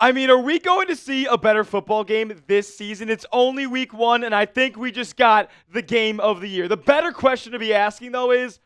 I mean, are we going to see a better football game this season? It's only week 1, and I think we just got the game of the year. The better question to be asking, though, is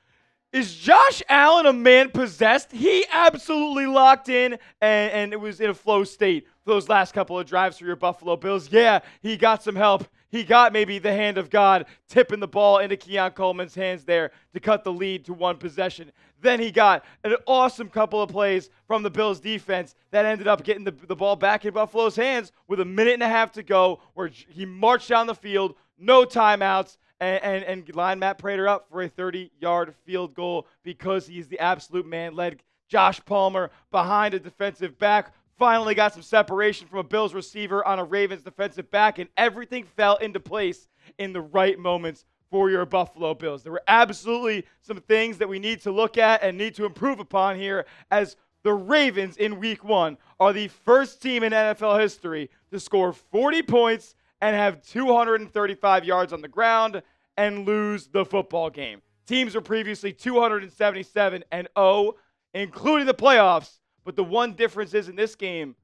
Josh Allen a man possessed? He absolutely locked in, and it was in a flow state for those last couple of drives for your Buffalo Bills. Yeah, he got some help. He got maybe the hand of God tipping the ball into Keon Coleman's hands there to cut the lead to 1 possession. Then he got an awesome couple of plays from the Bills defense that ended up getting the ball back in Buffalo's hands with a minute and a half to go, where he marched down the field, no timeouts, and lined Matt Prater up for a 30-yard field goal because he's the absolute man. Led Josh Palmer behind a defensive back. Finally got some separation from a Bills receiver on a Ravens defensive back, and everything fell into place in the right moments for your Buffalo Bills. There were absolutely some things that we need to look at and need to improve upon here, as the Ravens in week 1 are the first team in NFL history to score 40 points and have 235 yards on the ground and lose the football game. Teams were previously 277-0, including the playoffs. But the one difference is in this game,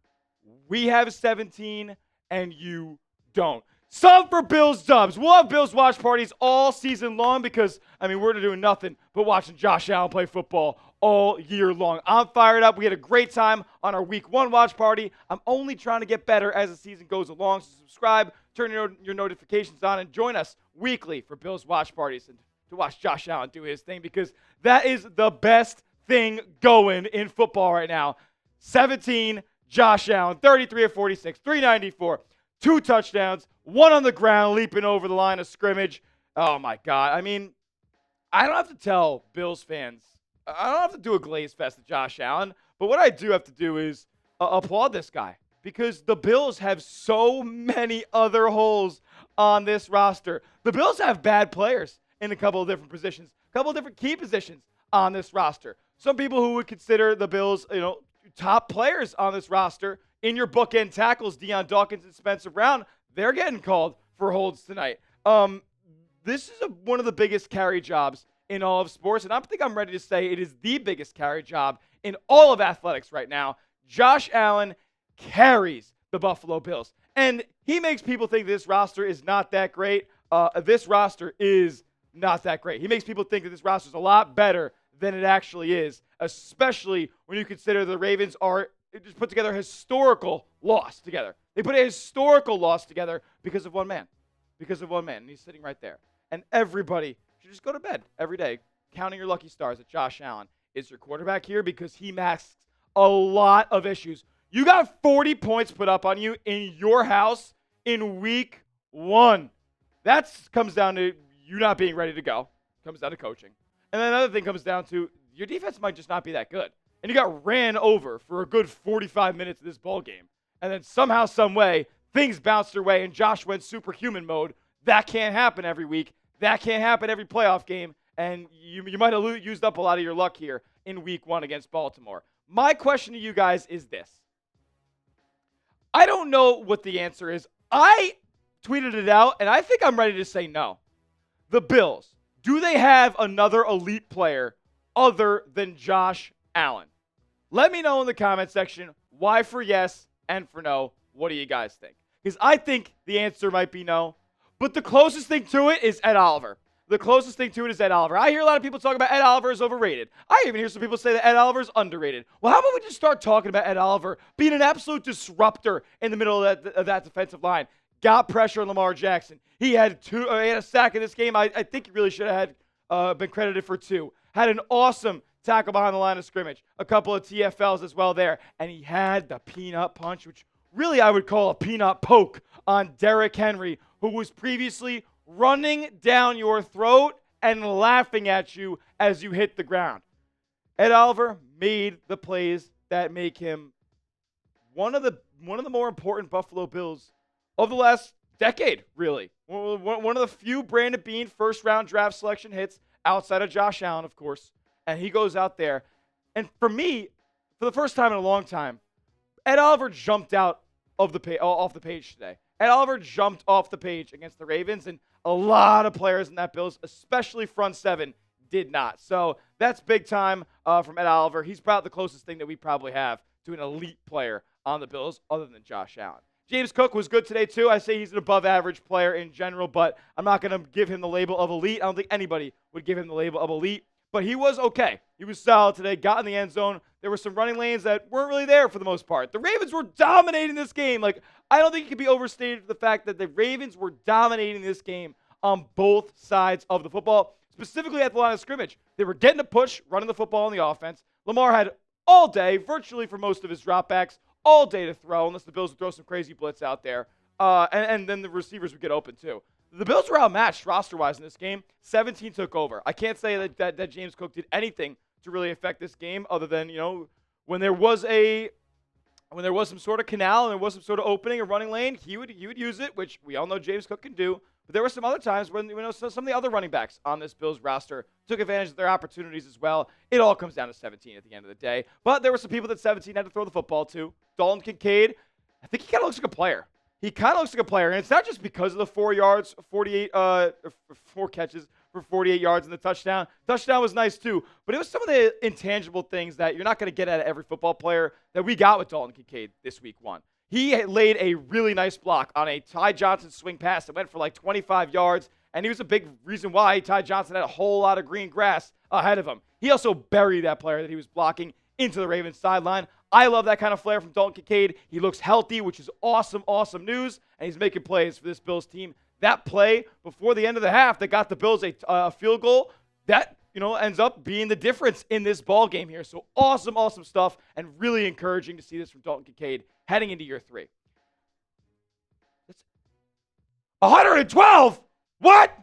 we have 17 and you don't. Sub for Bills dubs. We'll have Bills watch parties all season long because, we're doing nothing but watching Josh Allen play football all year long. I'm fired up. We had a great time on our week 1 watch party. I'm only trying to get better as the season goes along. So subscribe, turn your notifications on, and join us weekly for Bills watch parties and to watch Josh Allen do his thing, because that is the best thing going in football right now. 17, Josh Allen, 33 of 46, 394, 2 touchdowns, 1 on the ground, leaping over the line of scrimmage. Oh, my God. I don't have to tell Bills fans. I don't have to do a glaze fest to Josh Allen, but what I do have to do is applaud this guy, because the Bills have so many other holes on this roster. The Bills have bad players in a couple of different positions, a couple of different key positions on this roster. Some people who would consider the Bills, top players on this roster in your bookend tackles, Deion Dawkins and Spencer Brown, they're getting called for holds tonight. This is one of the biggest carry jobs in all of sports, and I think I'm ready to say it is the biggest carry job in all of athletics right now. Josh Allen carries the Buffalo Bills, and he makes people think this roster is not that great. This roster is not that great. He makes people think that this roster is a lot better than it actually is, especially when you consider the Ravens just put together a historical loss together. They put a historical loss together because of one man. And he's sitting right there. And everybody should just go to bed every day counting your lucky stars that Josh Allen is your quarterback here, because he masks a lot of issues. You got 40 points put up on you in your house in week 1. That comes down to you not being ready to go. Comes down to coaching. And then another thing comes down to your defense might just not be that good. And you got ran over for a good 45 minutes of this ball game. And then somehow, some way, things bounced their way and Josh went superhuman mode. That can't happen every week. That can't happen every playoff game. And you might have used up a lot of your luck here in week 1 against Baltimore. My question to you guys is this. I don't know what the answer is. I tweeted it out, and I think I'm ready to say no. The Bills, do they have another elite player other than Josh Allen? Let me know in the comment section why for yes and for no. What do you guys think? Because I think the answer might be no, but the closest thing to it is Ed Oliver. I hear a lot of people talk about Ed Oliver is overrated. I even hear some people say that Ed Oliver is underrated. Well, how about we just start talking about Ed Oliver being an absolute disruptor in the middle of that defensive line? Got pressure on Lamar Jackson. He had a sack in this game. I think he really should have been credited for 2. Had an awesome tackle behind the line of scrimmage. A couple of TFLs as well there. And he had the peanut punch, which really I would call a peanut poke on Derrick Henry, who was previously running down your throat and laughing at you as you hit the ground. Ed Oliver made the plays that make him one of the more important Buffalo Bills of the last decade, really. One of the few Brandon Beane first-round draft selection hits outside of Josh Allen, of course. And he goes out there. And for me, for the first time in a long time, Ed Oliver jumped out of off the page today. Ed Oliver jumped off the page against the Ravens, and a lot of players in that Bills, especially front seven, did not. So that's big time from Ed Oliver. He's probably the closest thing that we probably have to an elite player on the Bills other than Josh Allen. James Cook was good today, too. I say he's an above-average player in general, but I'm not going to give him the label of elite. I don't think anybody would give him the label of elite, but he was okay. He was solid today, got in the end zone. There were some running lanes that weren't really there for the most part. The Ravens were dominating this game. Like, I don't think it can be overstated the fact that the Ravens were dominating this game on both sides of the football, specifically at the line of scrimmage. They were getting a push, running the football on the offense. Lamar had all day, virtually for most of his dropbacks, all day to throw, unless the Bills would throw some crazy blitz out there. And then the receivers would get open, too. The Bills were outmatched roster-wise in this game. 17 took over. I can't say that James Cook did anything to really affect this game other than, when there was some sort of canal and there was some sort of opening or running lane, he would use it, which we all know James Cook can do. But there were some other times when some of the other running backs on this Bills roster took advantage of their opportunities as well. It all comes down to 17 at the end of the day. But there were some people that 17 had to throw the football to. Dalton Kincaid, I think he kind of looks like a player. And it's not just because of the 4 yards, 48, 4 catches for 48 yards and the touchdown. Touchdown was nice too, but it was some of the intangible things that you're not going to get out of every football player that we got with Dalton Kincaid this week 1. He had laid a really nice block on a Ty Johnson swing pass that went for like 25 yards, and he was a big reason why Ty Johnson had a whole lot of green grass ahead of him. He also buried that player that he was blocking into the Ravens sideline. I love that kind of flair from Dalton Kincaid. He looks healthy, which is awesome, awesome news, and he's making plays for this Bills team. That play before the end of the half that got the Bills a field goal, that ends up being the difference in this ball game here. So awesome, awesome stuff, and really encouraging to see this from Dalton Kincaid heading into year 3. 112? What?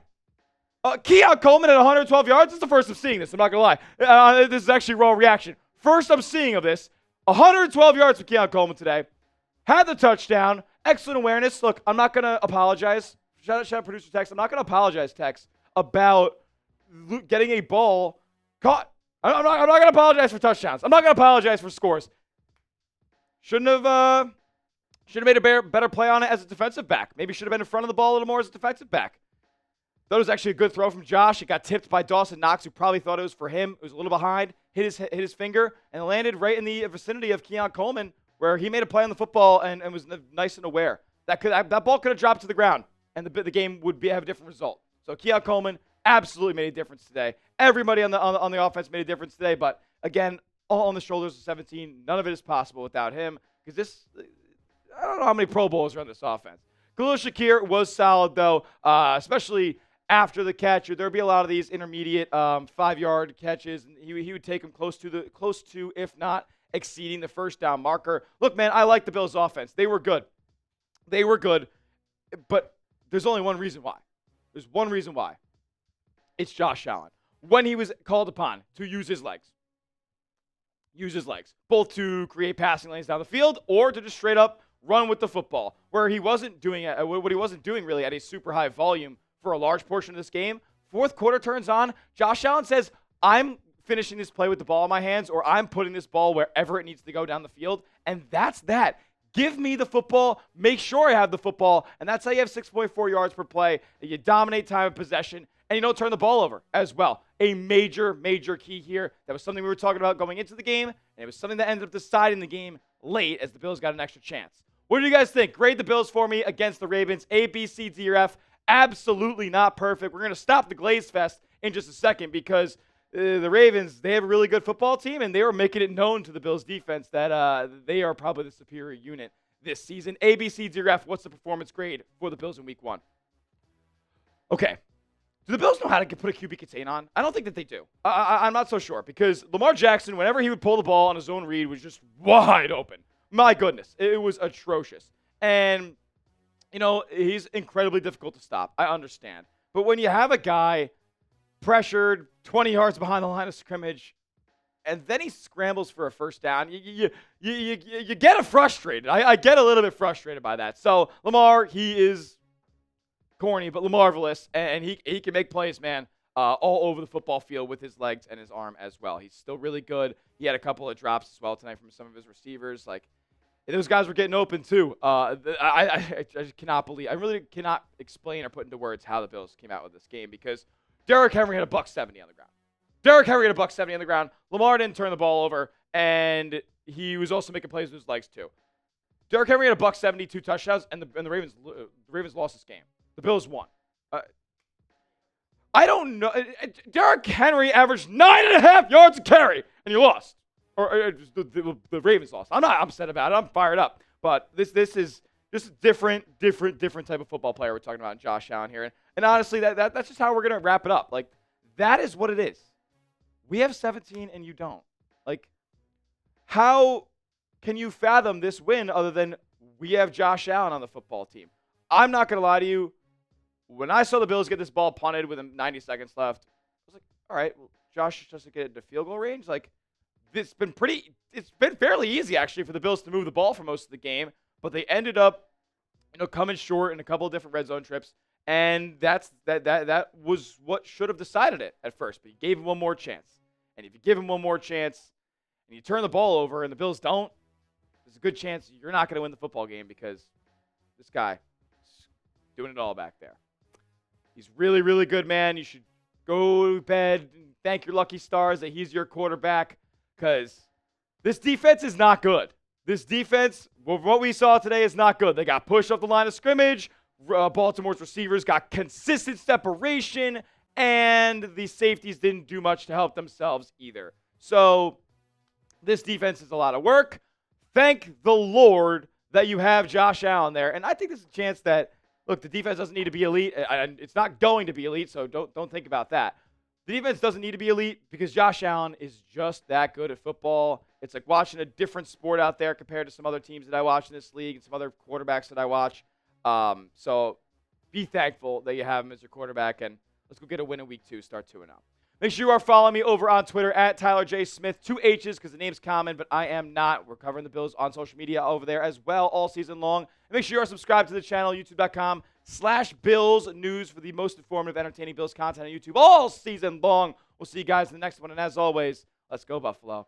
Keon Coleman at 112 yards? This is the first I'm seeing this. I'm not going to lie. This is actually raw reaction. First I'm seeing of this. 112 yards for Keon Coleman today. Had the touchdown. Excellent awareness. Look, I'm not going to apologize. Shout out producer Tex. I'm not going to apologize, Tex, about getting a ball caught. I'm not going to apologize for touchdowns. I'm not going to apologize for scores. Shouldn't have made a better play on it as a defensive back. Maybe should have been in front of the ball a little more as a defensive back. That was actually a good throw from Josh. It got tipped by Dawson Knox, who probably thought it was for him. It was a little behind, hit his finger, and landed right in the vicinity of Keon Coleman, where he made a play on the football and was nice and aware. That ball could have dropped to the ground, and the game would have a different result. So Keon Coleman absolutely made a difference today. Everybody on the offense made a difference today, but again, all on the shoulders of 17. None of it is possible without him, because I don't know how many Pro Bowlers are on this offense. Khalil Shakir was solid, though, especially after the catch. There would be a lot of these intermediate 5-yard catches, and he would take them close to, if not exceeding the first down marker. Look, man, I like the Bills' offense. They were good, but there's only one reason why. There's one reason why. It's Josh Allen. When he was called upon to use his legs, both to create passing lanes down the field or to just straight up run with the football, where he wasn't doing what he wasn't doing really at a super high volume for a large portion of this game. Fourth quarter turns on. Josh Allen says, I'm finishing this play with the ball in my hands, or I'm putting this ball wherever it needs to go down the field. And that's that. Give me the football. Make sure I have the football. And that's how you have 6.4 yards per play. You dominate time of possession, and you don't turn the ball over as well. A major, major key here. That was something we were talking about going into the game, and it was something that ended up deciding the game late as the Bills got an extra chance. What do you guys think? Grade the Bills for me against the Ravens. A, B, C, D, or F. Absolutely not perfect. We're going to stop the Glaze Fest in just a second because the Ravens, they have a really good football team, and they were making it known to the Bills defense that they are probably the superior unit this season. A, B, C, D, or F. What's the performance grade for the Bills in week 1? Okay. Do the Bills know how to put a QB contain on? I don't think that they do. I'm not so sure because Lamar Jackson, whenever he would pull the ball on his own read, was just wide open. My goodness. It was atrocious. And, he's incredibly difficult to stop. I understand. But when you have a guy pressured 20 yards behind the line of scrimmage, and then he scrambles for a first down, you get frustrated. I get a little bit frustrated by that. So, Lamar, he is corny, but Lamarvelous, and he can make plays, man, all over the football field with his legs and his arm as well. He's still really good. He had a couple of drops as well tonight from some of his receivers. Those guys were getting open too. I just cannot believe. I really cannot explain or put into words how the Bills came out with this game because Derrick Henry had a $170 on the ground. Lamar didn't turn the ball over, and he was also making plays with his legs too. Derrick Henry had a buck 72 touchdowns, and the Ravens lost this game. The Bills won. I don't know. Derrick Henry averaged 9.5 yards a carry, and you lost. Or the Ravens lost. I'm not upset about it. I'm fired up. But this is just a different type of football player we're talking about, Josh Allen here. And honestly, that's just how we're gonna wrap it up. Like, that is what it is. We have 17 and you don't. Like, how can you fathom this win other than we have Josh Allen on the football team? I'm not gonna lie to you. When I saw the Bills get this ball punted with 90 seconds left, I was like, all right, well, Josh just to get into field goal range. Like, it's been fairly easy actually for the Bills to move the ball for most of the game, but they ended up, coming short in a couple of different red zone trips, and that was what should have decided it at first. But you gave him one more chance, and if you give him one more chance, and you turn the ball over, and the Bills don't, there's a good chance you're not going to win the football game because this guy is doing it all back there. He's really, really good, man. You should go to bed and thank your lucky stars that he's your quarterback because this defense is not good. This defense, what we saw today is not good. They got pushed off the line of scrimmage. Baltimore's receivers got consistent separation, and the safeties didn't do much to help themselves either. So this defense is a lot of work. Thank the Lord that you have Josh Allen there. And I think there's a chance that, look, the defense doesn't need to be elite. It's not going to be elite, so don't think about that. The defense doesn't need to be elite because Josh Allen is just that good at football. It's like watching a different sport out there compared to some other teams that I watch in this league and some other quarterbacks that I watch. So be thankful that you have him as your quarterback, and let's go get a win in week 2, start 2-0. Make sure you are following me over on Twitter at Tyler J. Smith, 2 H's because the name's common, but I am not. We're covering the Bills on social media over there as well all season long. And make sure you are subscribed to the channel, youtube.com/Bills News for the most informative, entertaining Bills content on YouTube all season long. We'll see you guys in the next one. And as always, let's go, Buffalo.